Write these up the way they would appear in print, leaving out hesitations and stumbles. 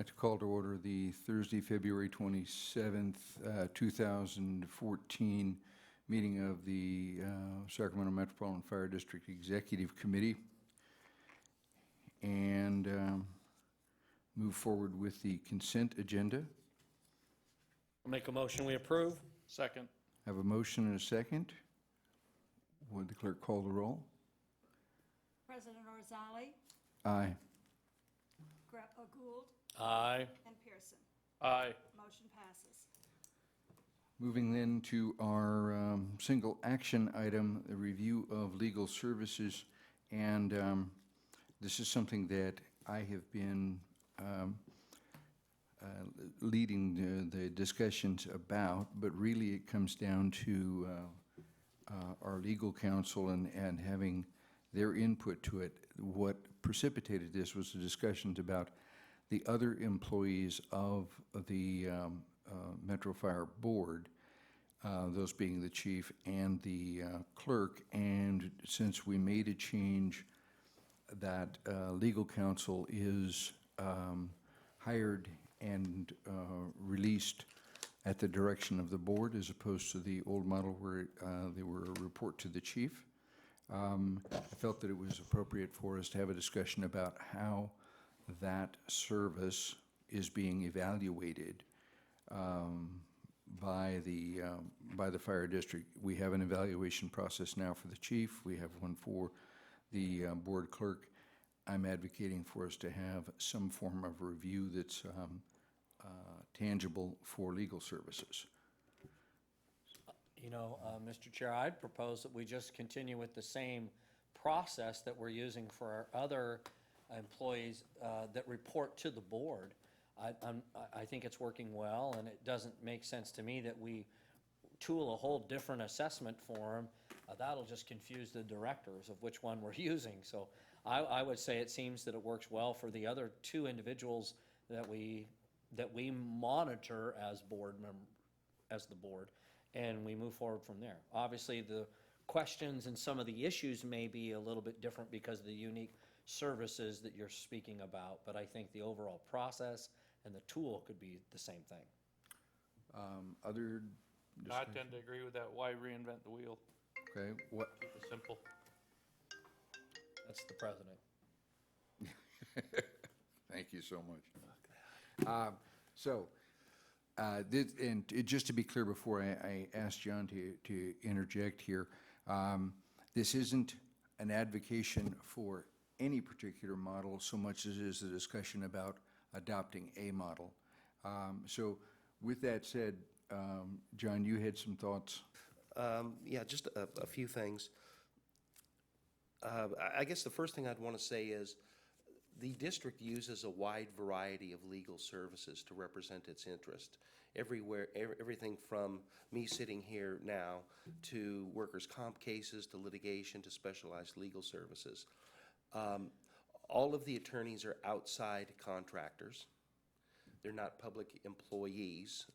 Like to call to order the Thursday, February 27th, 2014 meeting of the Sacramento Metropolitan Fire District Executive Committee, and move forward with the consent agenda. I'll make a motion, we approve. Second. Have a motion and a second. Would the clerk call the roll? President Orzali, Aye. Gould, Aye. and Pearson. Aye. Motion passes. Moving then to our single action item, the review of legal services. And this is something that I have been leading the discussions about, but really it comes down to our legal counsel and having their input to it. What precipitated this was the discussions about the other employees of the Metro Fire Board, those being the chief and the clerk. And since we made a change that legal counsel is hired and released at the direction of the board as opposed to the old model where they were a report to the chief, I felt that it was appropriate for us to have a discussion about how that service is being evaluated by the fire district. We have an evaluation process now for the chief. We have one for the board clerk. I'm advocating for us to have some form of review that's tangible for legal services. You know, Mr. Chair, I'd propose that we just continue with the same process that we're using for our other employees that report to the board. I think it's working well, and it doesn't make sense to me that we tool a whole different assessment form. That'll just confuse the directors of which one we're using. So I would say it seems that it works well for the other two individuals that we monitor as the board, and we move forward from there. Obviously, the questions and some of the issues may be a little bit different because of the unique services that you're speaking about, but I think the overall process and the tool could be the same thing. Other I discussion? tend to agree with that. Why reinvent the wheel? Okay, what? Keep it simple. That's the president. Thank you so much. Just to be clear before I ask John to interject here, this isn't an advocation for any particular model so much as it is a discussion about adopting a model. So with that said, John, you had some thoughts? Yeah, just a few things. I guess the first thing I'd want to say is the district uses a wide variety of legal services to represent its interest. Everything from me sitting here now to workers' comp cases, to litigation, to specialized legal services. All of the attorneys are outside contractors. They're not public employees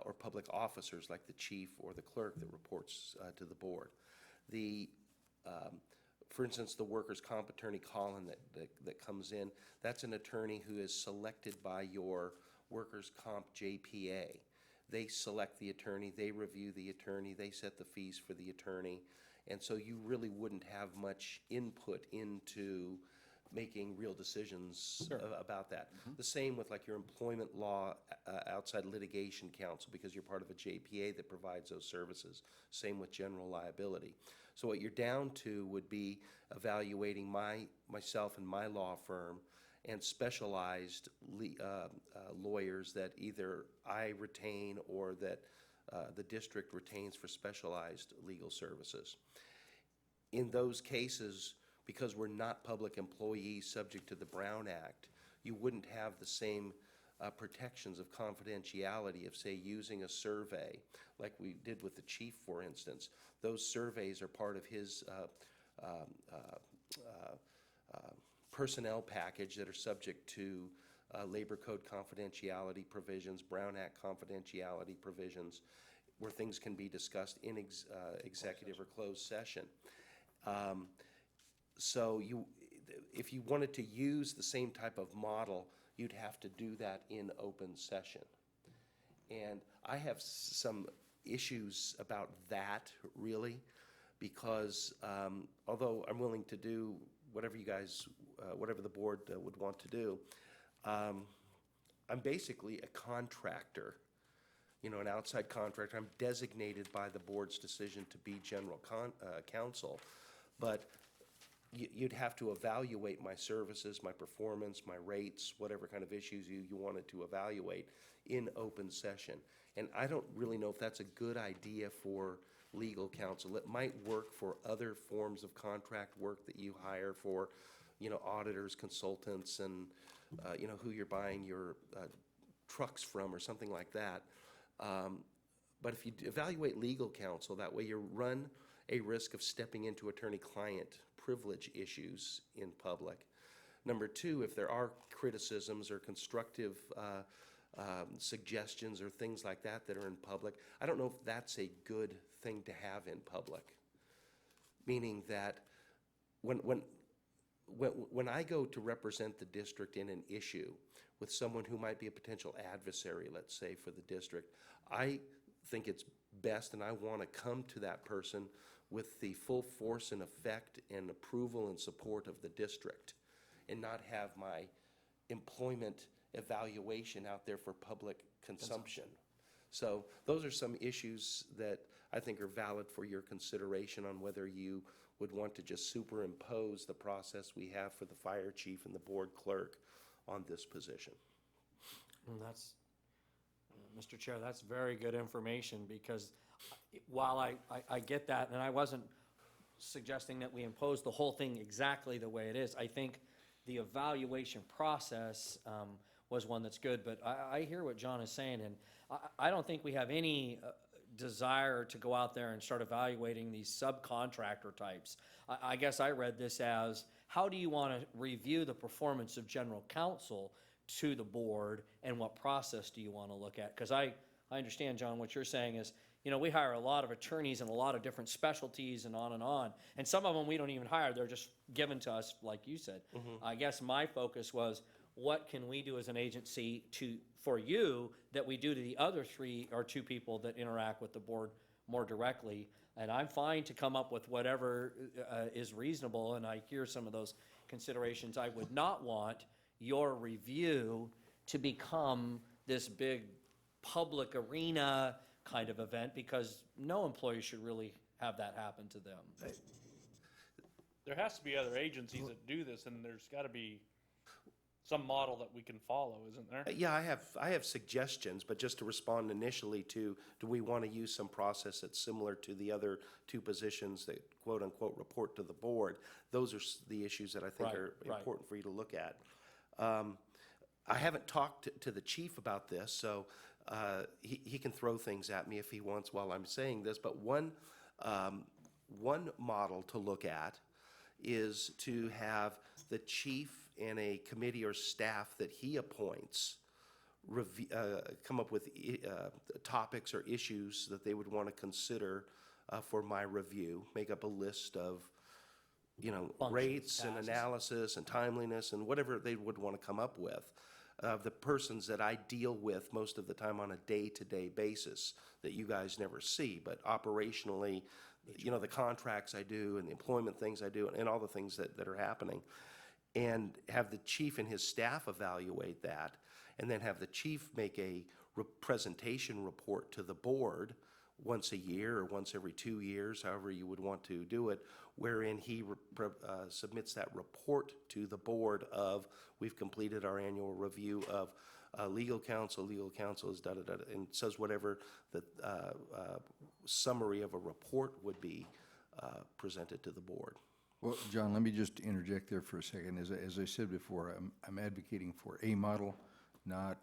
or public officers like the chief or the clerk that reports to the board. For instance, the workers' comp attorney, Colin, that comes in, that's an attorney who is selected by your workers' comp JPA. They select the attorney, they review the attorney, they set the fees for the attorney, and so you really wouldn't have much input into making real decisions about that. The same with like your employment law outside litigation counsel, because you're part of a JPA that provides those services. Same with general liability. So what you're down to would be evaluating myself and my law firm and specialized lawyers that either I retain or that the district retains for specialized legal services. In those cases, because we're not public employees subject to the Brown Act, you wouldn't have the same protections of confidentiality of, say, using a survey like we did with the chief, for instance. Those surveys are part of his personnel package that are subject to labor code confidentiality provisions, Brown Act confidentiality provisions, where things can be discussed in executive or closed session. So if you wanted to use the same type of model, you'd have to do that in open session. And I have some issues about that, really, because although I'm willing to do whatever you guys, whatever the board would want to do, I'm basically a contractor, an outside contractor. I'm designated by the board's decision to be general counsel, but you'd have to evaluate my services, my performance, my rates, whatever kind of issues you wanted to evaluate in open session. And I don't really know if that's a good idea for legal counsel. It might work for other forms of contract work that you hire for, auditors, consultants, and, who you're buying your trucks from or something like that. But if you evaluate legal counsel, that way you run a risk of stepping into attorney-client privilege issues in public. Number two, if there are criticisms or constructive suggestions or things like that that are in public, I don't know if that's a good thing to have in public. Meaning that when I go to represent the district in an issue with someone who might be a potential adversary, let's say, for the district, I think it's best, and I want to come to that person with the full force and effect and approval and support of the district, and not have my employment evaluation out there for public consumption. So those are some issues that I think are valid for your consideration on whether you would want to just superimpose the process we have for the fire chief and the board clerk on this position. And that's, Mr. Chair, that's very good information, because while I get that, and I wasn't suggesting that we impose the whole thing exactly the way it is, I think the evaluation process was one that's good. But I hear what John is saying, and I don't think we have any desire to go out there and start evaluating these subcontractor types. I guess I read this as, how do you want to review the performance of general counsel to the board, and what process do you want to look at? Because I understand, John, what you're saying is, we hire a lot of attorneys in a lot of different specialties and on, and some of them we don't even hire, they're just given to us, like you said. I guess my focus was, what can we do as an agency for you that we do to the other 3 or 2 people that interact with the board more directly? And I'm fine to come up with whatever is reasonable, and I hear some of those considerations. I would not want your review to become this big public arena kind of event, because no employee should really have that happen to them. There has to be other agencies that do this, and there's got to be some model that we can follow, isn't there? Yeah, I have suggestions, but just to respond initially to, do we want to use some process that's similar to the other 2 positions that quote-unquote report to the board? Those are the issues that I think are important for you to look at. I haven't talked to the chief about this, so he can throw things at me if he wants while I'm saying this, but one model to look at is to have the chief and a committee or staff that he appoints come up with topics or issues that they would want to consider for my review, make up a list of rates and analysis and timeliness and whatever they would want to come up with. The persons that I deal with most of the time on a day-to-day basis that you guys never see, but operationally, the contracts I do and the employment things I do and all the things that are happening, and have the chief and his staff evaluate that, and then have the chief make a presentation report to the board once a year or once every 2 years, however you would want to do it, wherein he submits that report to the board of, we've completed our annual review of legal counsel is da-da-da, and says whatever the summary of a report would be presented to the board. Well, John, let me just interject there for a second. As I said before, I'm advocating for a model, not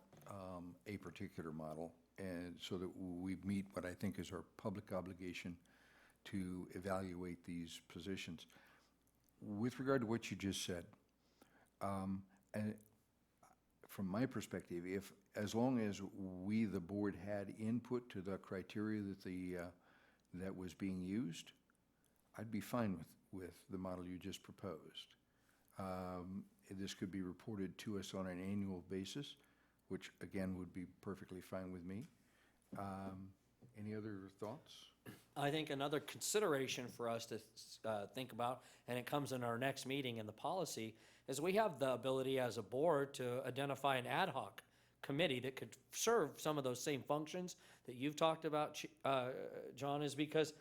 a particular model, and so that we meet what I think is our public obligation to evaluate these positions. With regard to what you just said, and from my perspective, as long as we, the board, had input to the criteria that was being used, I'd be fine with the model you just proposed. This could be reported to us on an annual basis, which again would be perfectly fine with me. Any other thoughts? I think another consideration for us to think about, and it comes in our next meeting in the policy, is we have the ability as a board to identify an ad hoc committee that could serve some of those same functions that you've talked about, John, is because,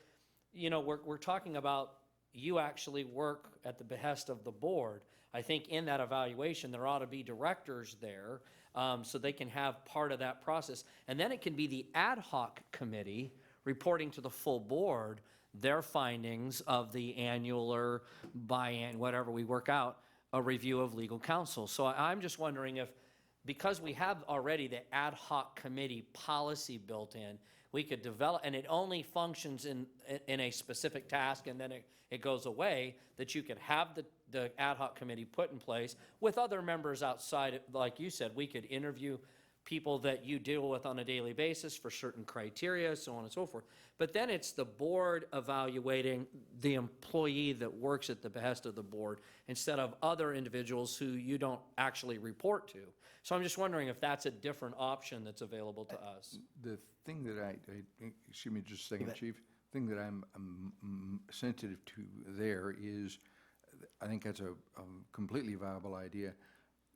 you know, we're talking about you actually work at the behest of the board. I think in that evaluation, there ought to be directors there, so they can have part of that process. And then it can be the ad hoc committee reporting to the full board their findings of the annual or whatever we work out, a review of legal counsel. So I'm just wondering if, because we have already the ad hoc committee policy built in, we could develop, and it only functions in a specific task, and then it goes away, that you could have the ad hoc committee put in place with other members outside, like you said, we could interview people that you deal with on a daily basis for certain criteria, so on and so forth. But then it's the board evaluating the employee that works at the behest of the board instead of other individuals who you don't actually report to. So I'm just wondering if that's a different option that's available to us. The thing that excuse me just a second, Chief, thing that I'm sensitive to there is, I think that's a completely viable idea.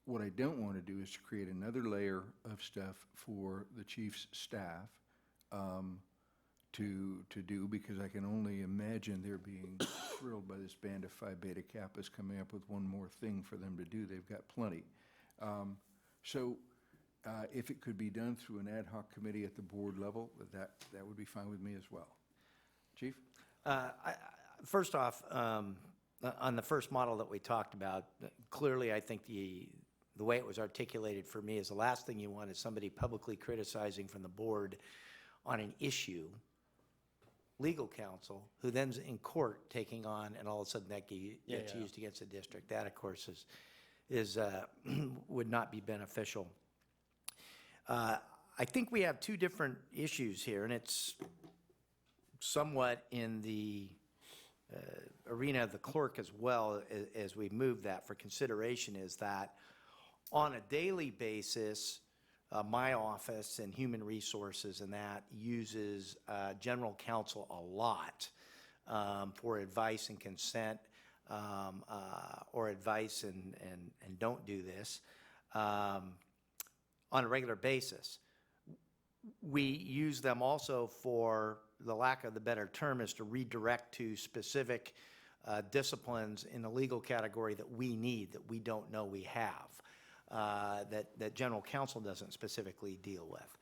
What I don't want to do is to create another layer of stuff for the chief's staff to do, because I can only imagine they're being thrilled by this band of Phi Beta Kappas coming up with one more thing for them to do. They've got plenty. So if it could be done through an ad hoc committee at the board level, that would be fine with me as well. Chief? First off, on the first model that we talked about, clearly I think the way it was articulated for me is the last thing you want is somebody publicly criticizing from the board on an issue, legal counsel, who then's in court taking on, and all of a sudden that gets used against the district. That, of course, is would not be beneficial. I think we have two different issues here, and it's somewhat in the arena of the clerk as well, as we move that for consideration, is that on a daily basis, my office and human resources and that uses general counsel a lot for advice and consent, or advice and don't do this on a regular basis. We use them also for, the lack of the better term is to redirect to specific disciplines in the legal category that we need, that we don't know we have, that general counsel doesn't specifically deal with.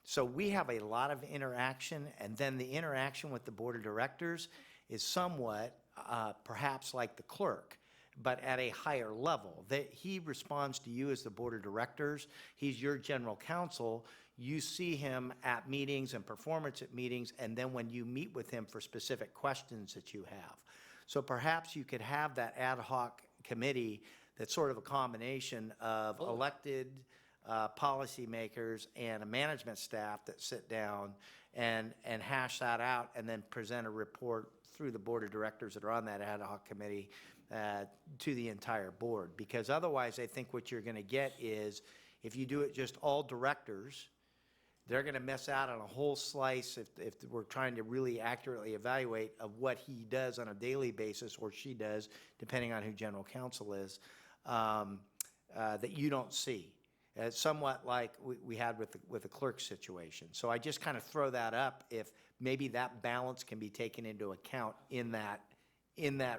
So we have a lot of interaction, and then the interaction with the board of directors is somewhat perhaps like the clerk, but at a higher level. He responds to you as the board of directors. He's your general counsel. You see him at meetings and performance at meetings, and then when you meet with him for specific questions that you have. So perhaps you could have that ad hoc committee that's sort of a combination of elected policymakers and a management staff that sit down and hash that out, and then present a report through the board of directors that are on that ad hoc committee to the entire board. Because otherwise, I think what you're going to get is, if you do it just all directors, they're going to miss out on a whole slice, if we're trying to really accurately evaluate of what he does on a daily basis, or she does, depending on who general counsel is, that you don't see. It's somewhat like we had with the clerk situation. So I just kind of throw that up, if maybe that balance can be taken into account in that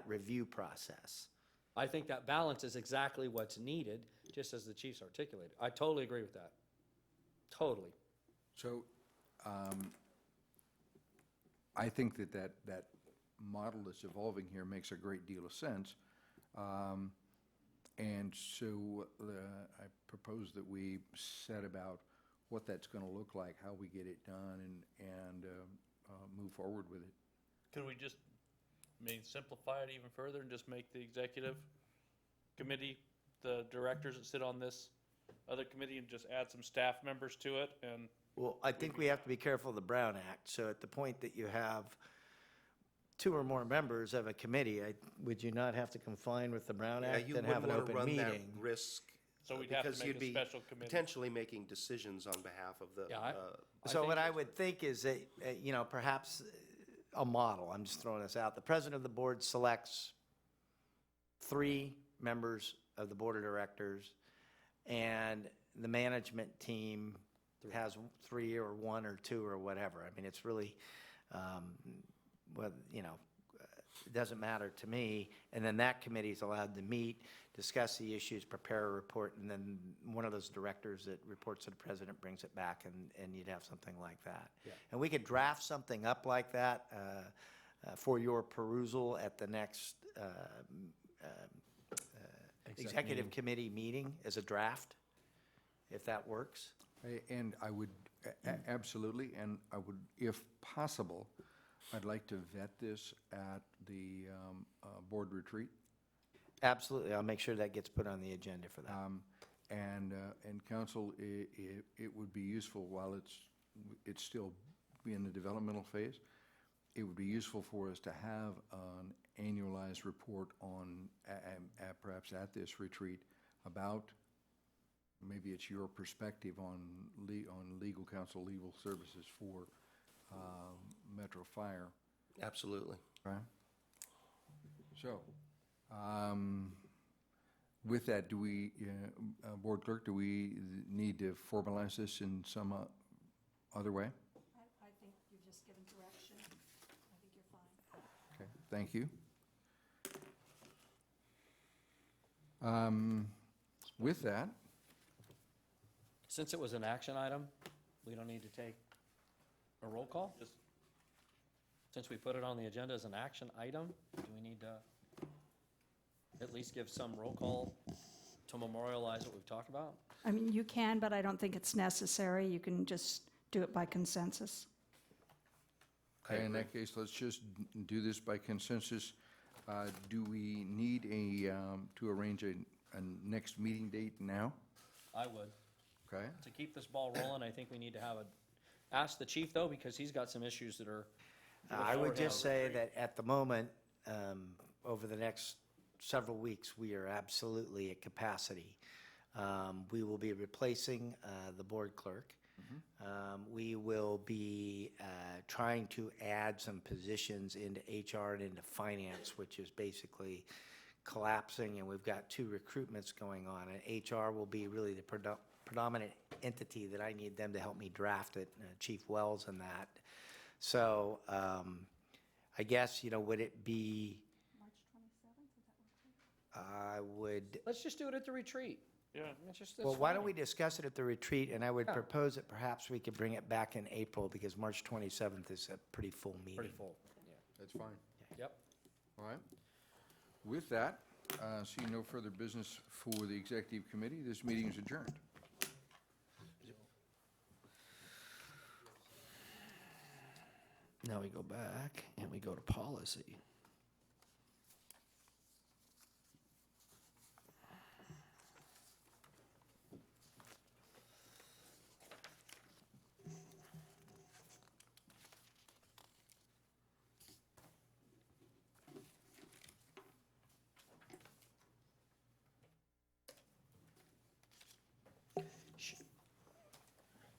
review process. I think that balance is exactly what's needed, just as the chief's articulated. I totally agree with that. Totally. So I think that model that's evolving here makes a great deal of sense. And so I propose that we set about what that's going to look like, how we get it done, and move forward with it. Could we just, simplify it even further and just make the executive committee the directors that sit on this other committee, and just add some staff members to it? And Well, I think we have to be careful of the Brown Act. So at the point that you have two or more members of a committee, would you not have to confine with the Brown Yeah, Act you and have wouldn't an want to open run that meeting? risk. So we'd have to because make you'd a be special committee. Potentially making decisions on behalf of the, Yeah, So what I would think is that, perhaps a model, I'm just throwing this out, the president of the board selects 3 members of the board of directors, and the management team has 3 or 1 or 2 or whatever. I mean, it's really, it doesn't matter to me. And then that committee is allowed to meet, discuss the issues, prepare a report, and then one of those directors that reports to the president brings it back, and you'd have something like that. Yeah. And we could draft something up like that for your perusal at the next executive committee meeting as a draft, if that works. And I would, absolutely, and I would, if possible, I'd like to vet this at the board retreat. Absolutely, I'll make sure that gets put on the agenda for that. And council, it would be useful while it's still in the developmental phase, it would be useful for us to have an annualized report on, perhaps at this retreat, about, maybe it's your perspective on legal counsel, legal services for Metro Fire, absolutely. right? So, with that, do we, Board Clerk, do we need to formalize this in some other way? I think you've just given direction. I think you're fine. Okay, thank you. With that, Since it was an action item, we don't need to take a roll call? Just- Since we put it on the agenda as an action item, do we need to at least give some roll call to memorialize what we've talked about? I mean, you can, but I don't think it's necessary. You can just do it by consensus. okay, in that case, let's just do this by consensus. Do we need to arrange a next meeting date now? I would. Okay, To keep this ball rolling, I think we need to have ask the chief, though, because he's got some issues that are. I would just say that at the moment, over the next several weeks, we are absolutely at capacity. We will be replacing the board clerk. We will be trying to add some positions into HR and into finance, which is basically collapsing, and we've got 2 recruitments going on. And HR will be really the predominant entity that I need them to help me draft it, Chief Wells and that. So I guess, would it be, March 27th, is that what? I would, Let's just do it at the retreat. Yeah. That's well, why don't fine. we discuss it at the retreat? And I would Yeah. propose that perhaps we could bring it back in April, because March 27th is a pretty full meeting. Pretty full, yeah. that's fine. Yep. All right. With that, seeing no further business for the executive committee, this meeting is adjourned. Now we go back and we go to policy.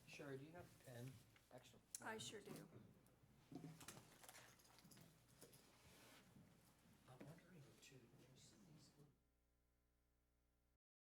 Sherry, do you have a pen? Extra. I sure do.